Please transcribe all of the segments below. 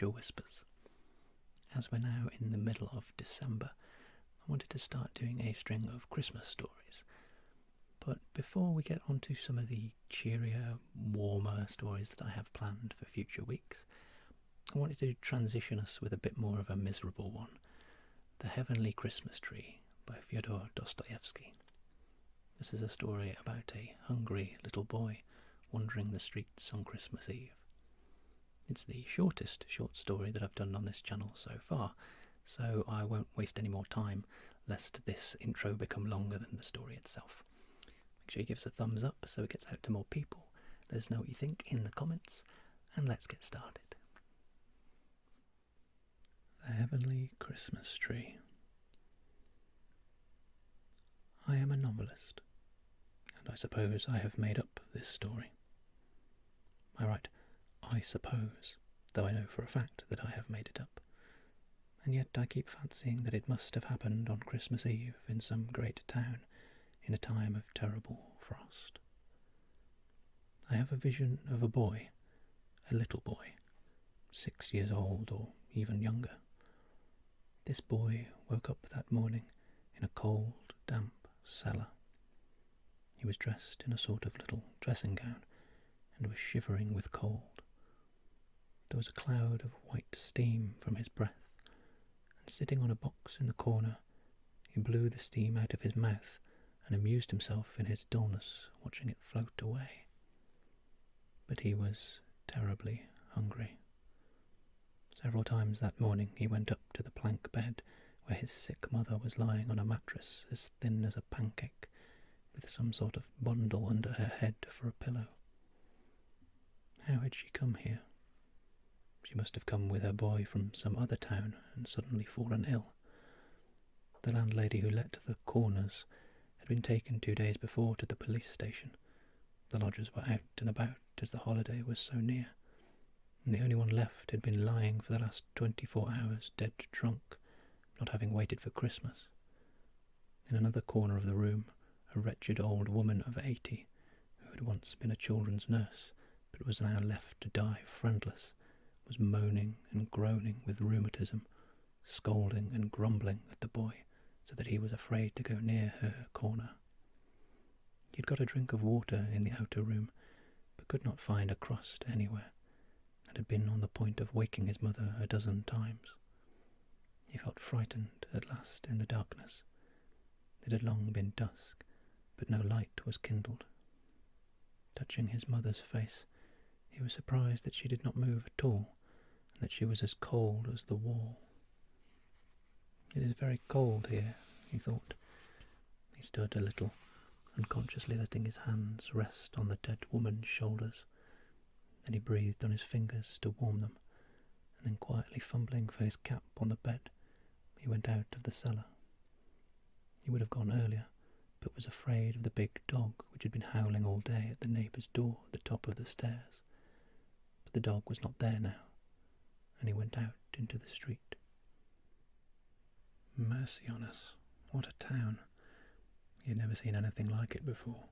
Future Whispers. As we're now in the middle of December, I wanted to start doing a string of Christmas stories. But before we get on to some of the cheerier, warmer stories that I have planned for future weeks, I wanted to transition us with a bit more of a miserable one. The Heavenly Christmas Tree by Fyodor Dostoevsky. This is a story about a hungry little boy wandering the streets on Christmas Eve. It's the shortest short story that I've done on this channel so far, so I won't waste any more time lest this intro become longer than the story itself. Make sure you give us a thumbs up so it gets out to more people. Let us know what you think in the comments, and let's get started. The Heavenly Christmas Tree. I am a novelist, and I suppose I have made up this story. I write, I suppose, though I know for a fact that I have made it up, and yet I keep fancying that it must have happened on Christmas Eve in some great town in a time of terrible frost. I have a vision of a boy, a little boy, 6 years old or even younger. This boy woke up that morning in a cold, damp cellar. He was dressed in a sort of little dressing gown and was shivering with cold. There was a cloud of white steam from his breath, and sitting on a box in the corner, he blew the steam out of his mouth and amused himself in his dullness watching it float away. But he was terribly hungry. Several times that morning he went up to the plank bed where his sick mother was lying on a mattress as thin as a pancake, with some sort of bundle under her head for a pillow. How had she come here? She must have come with her boy from some other town and suddenly fallen ill. The landlady who let the Corners had been taken 2 days before to the police station. The lodgers were out and about as the holiday was so near, and the only one left had been lying for the last 24 hours dead drunk, not having waited for Christmas. In another corner of the room, a wretched old woman of 80, who had once been a children's nurse, but was now left to die friendless, was moaning and groaning with rheumatism, scolding and grumbling at the boy, so that he was afraid to go near her corner. He had got a drink of water in the outer room, but could not find a crust anywhere, and had been on the point of waking his mother a dozen times. He felt frightened at last in the darkness. It had long been dusk, but no light was kindled. Touching his mother's face, he was surprised that she did not move at all, and that she was as cold as the wall. It is very cold here, he thought. He stood a little, unconsciously letting his hands rest on the dead woman's shoulders. Then he breathed on his fingers to warm them, and then quietly fumbling for his cap on the bed, he went out of the cellar. He would have gone earlier, but was afraid of the big dog which had been howling all day at the neighbour's door at the top of the stairs. But the dog was not there now, and he went out into the street. Mercy on us, what a town! He had never seen anything like it before.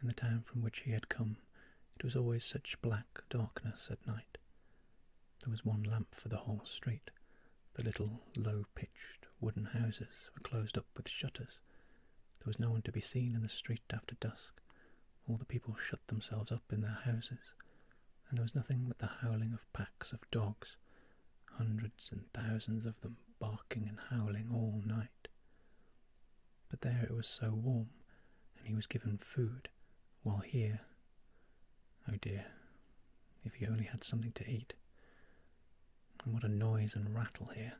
In the town from which he had come, it was always such black darkness at night. There was one lamp for the whole street. The little low-pitched wooden houses were closed up with shutters. There was no one to be seen in the street after dusk. All the people shut themselves up in their houses, and there was nothing but the howling of packs of dogs, hundreds and thousands of them barking and howling all night. But there it was so warm, and he was given food, while here, oh dear, if he only had something to eat. And what a noise and rattle here,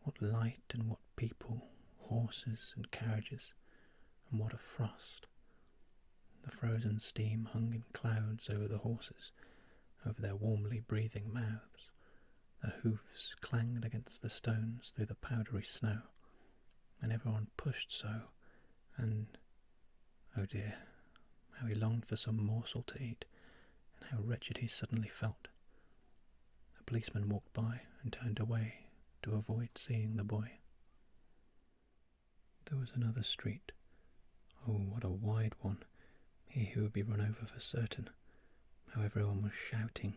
what light and what people, horses and carriages, and what a frost. The frozen steam hung in clouds over the horses, over their warmly breathing mouths. Their hoofs clanged against the stones through the powdery snow, and everyone pushed so, and, oh dear, how he longed for some morsel to eat, and how wretched he suddenly felt. A policeman walked by and turned away to avoid seeing the boy. There was another street. Oh, what a wide one! He who would be run over for certain. How everyone was shouting,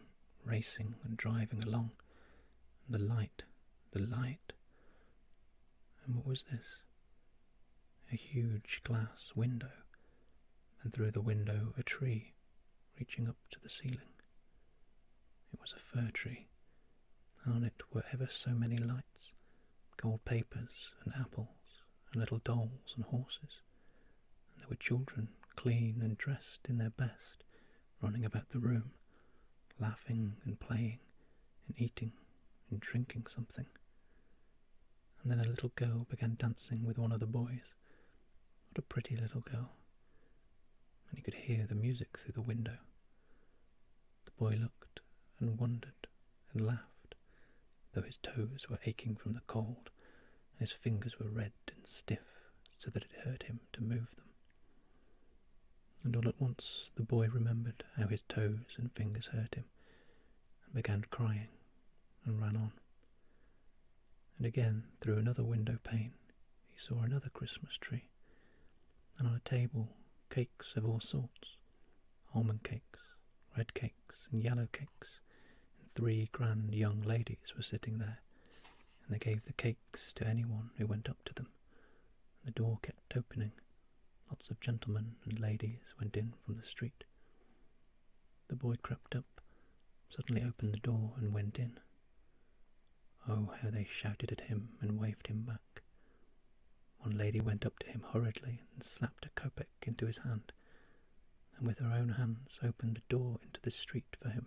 racing and driving along. And the light. And what was this? A huge glass window, and through the window a tree reaching up to the ceiling. It was a fir tree, and on it were ever so many lights, gold papers and apples and little dolls and horses, and there were children, clean and dressed in their best, running about the room, laughing and playing and eating and drinking something. And then a little girl began dancing with one of the boys. What a pretty little girl. And he could hear the music through the window. The boy looked and wondered and laughed, though his toes were aching from the cold, and his fingers were red and stiff, so that it hurt him to move them. And all at once the boy remembered how his toes and fingers hurt him, and began crying, and ran on. And again, through another window pane, he saw another Christmas tree, and on a table cakes of all sorts, almond cakes, red cakes and yellow cakes, and 3 grand young ladies were sitting there, and they gave the cakes to anyone who went up to them, and the door kept opening. Lots of gentlemen and ladies went in from the street. The boy crept up, suddenly opened the door and went in. Oh, how they shouted at him and waved him back. One lady went up to him hurriedly and slapped a kopeck into his hand, and with her own hands opened the door into the street for him.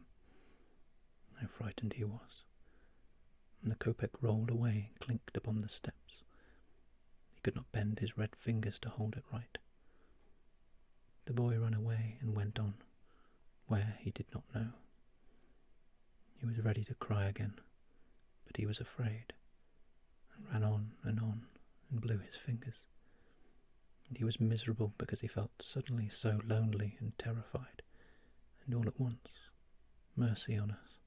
How frightened he was. And the kopeck rolled away and clinked upon the steps. He could not bend his red fingers to hold it right. The boy ran away and went on, where he did not know. He was ready to cry again, but he was afraid, and ran on and blew his fingers. And he was miserable because he felt suddenly so lonely and terrified, and all at once, mercy on us.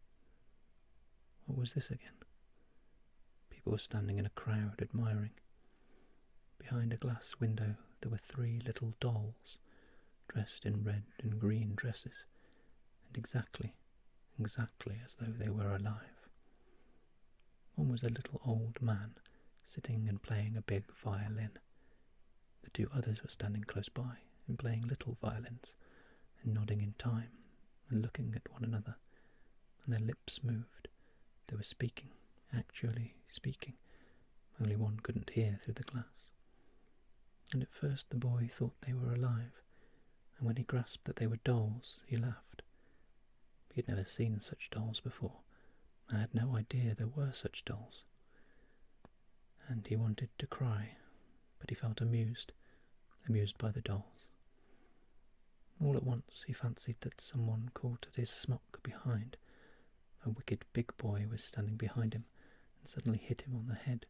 What was this again? People were standing in a crowd admiring. Behind a glass window there were 3 little dolls, dressed in red and green dresses, and exactly as though they were alive. One was a little old man, sitting and playing a big violin. The 2 others were standing close by and playing little violins, and nodding in time, and looking at one another, and their lips moved. They were speaking, actually speaking, only one couldn't hear through the glass. And at first the boy thought they were alive, and when he grasped that they were dolls, he laughed. He had never seen such dolls before, and had no idea there were such dolls. And he wanted to cry, but he felt amused by the dolls. All at once he fancied that someone caught at his smock behind. A wicked big boy was standing behind him, and suddenly hit him on the head,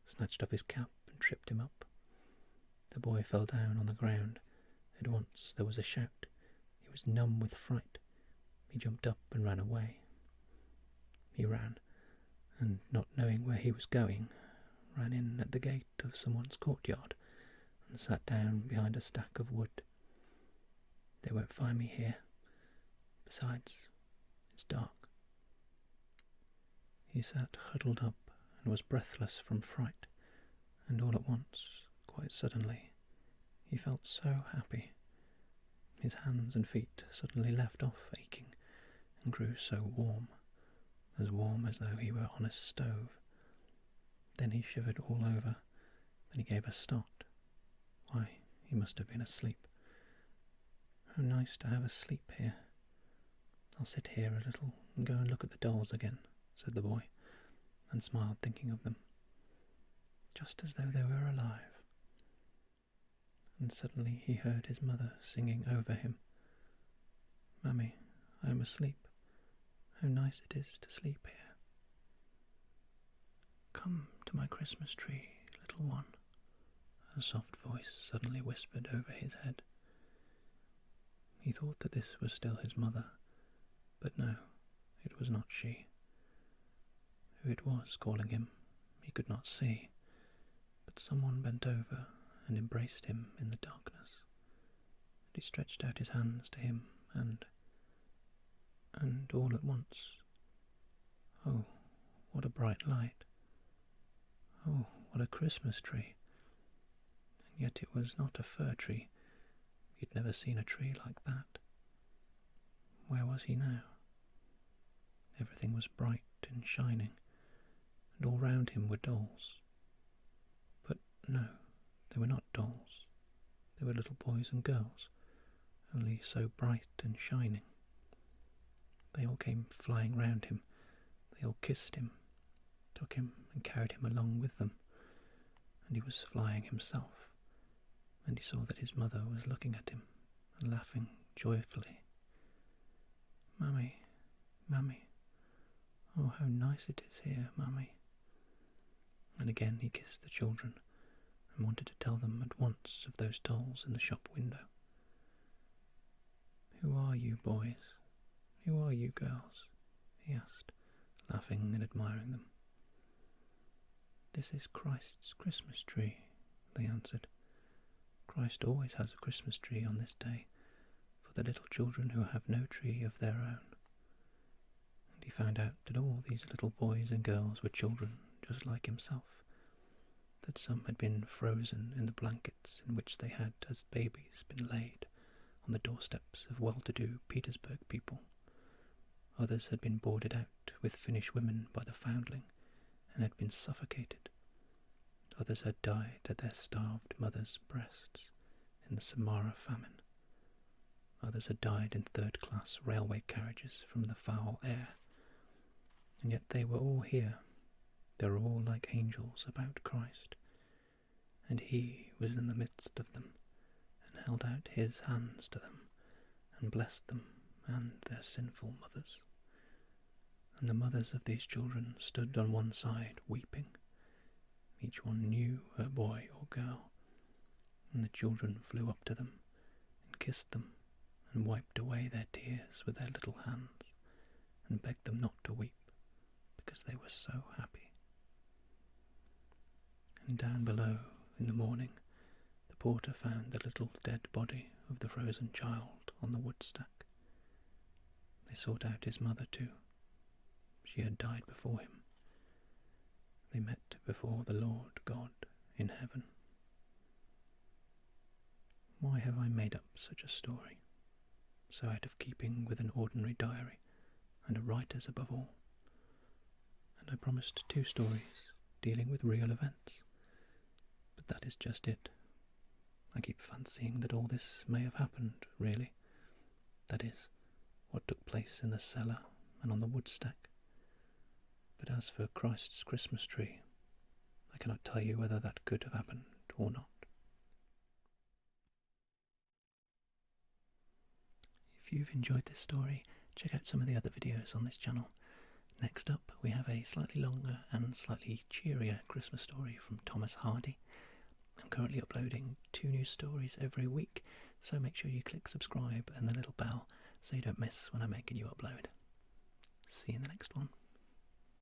snatched off his cap and tripped him up. The boy fell down on the ground. At once there was a shout. He was numb with fright. He jumped up and ran away. He ran, and not knowing where he was going, ran in at the gate of someone's courtyard, and sat down behind a stack of wood. They won't find me here. Besides, it's dark. He sat huddled up and was breathless from fright, and all at once, quite suddenly, he felt so happy. His hands and feet suddenly left off aching and grew so warm as though he were on a stove. Then he shivered all over. Then he gave a start. Why, he must have been asleep. How nice to have a sleep here. I'll sit here a little and go and look at the dolls again, said the boy, and smiled thinking of them, just as though they were alive. And suddenly he heard his mother singing over him, "Mummy, I am asleep. How nice it is to sleep here. Come to my Christmas tree, little one," a soft voice suddenly whispered over his head. He thought that this was still his mother, but no, it was not she. Who it was calling him, he could not see, but someone bent over and embraced him in the darkness, and he stretched out his hands to him, and all at once Oh, what a bright light. Oh, what a Christmas tree. And yet it was not a fir tree. He'd never seen a tree like that. Where was he now? Everything was bright and shining, and all round him were dolls. But no, they were not dolls. They were little boys and girls, only so bright and shining. They all came flying round him. They all kissed him, took him and carried him along with them, and he was flying himself, and he saw that his mother was looking at him and laughing joyfully. "Mummy, Mummy, oh how nice it is here, Mummy." And again he kissed the children and wanted to tell them at once of those dolls in the shop window. "Who are you, boys? Who are you, girls?" he asked, laughing and admiring them. "This is Christ's Christmas tree," they answered. "Christ always has a Christmas tree on this day for the little children who have no tree of their own." And he found out that all these little boys and girls were children just like himself, that some had been frozen in the blankets in which they had, as babies, been laid on the doorsteps of well-to-do Petersburg people. Others had been boarded out with Finnish women by the foundling and had been suffocated. Others had died at their starved mothers' breasts in the Samara famine. Others had died in third-class railway carriages from the foul air. And yet they were all here. They were all like angels about Christ. And he was in the midst of them, and held out his hands to them, and blessed them and their sinful mothers. And the mothers of these children stood on one side weeping. Each one knew her boy or girl, and the children flew up to them and kissed them and wiped away their tears with their little hands and begged them not to weep because they were so happy. And down below in the morning the porter found the little dead body of the frozen child on the wood stack. They sought out his mother too. She had died before him. They met before the Lord God in heaven. Why have I made up such a story, so out of keeping with an ordinary diary, and a writer's above all? And I promised 2 stories dealing with real events, but that is just it. I keep fancying that all this may have happened, really. That is, what took place in the cellar and on the wood stack. But as for Christ's Christmas tree, I cannot tell you whether that could have happened or not. If you've enjoyed this story, check out some of the other videos on this channel. Next up, we have a slightly longer and slightly cheerier Christmas story from Thomas Hardy. I'm currently uploading 2 new stories every week, so make sure you click subscribe and the little bell so you don't miss when I make a new upload. See you in the next one.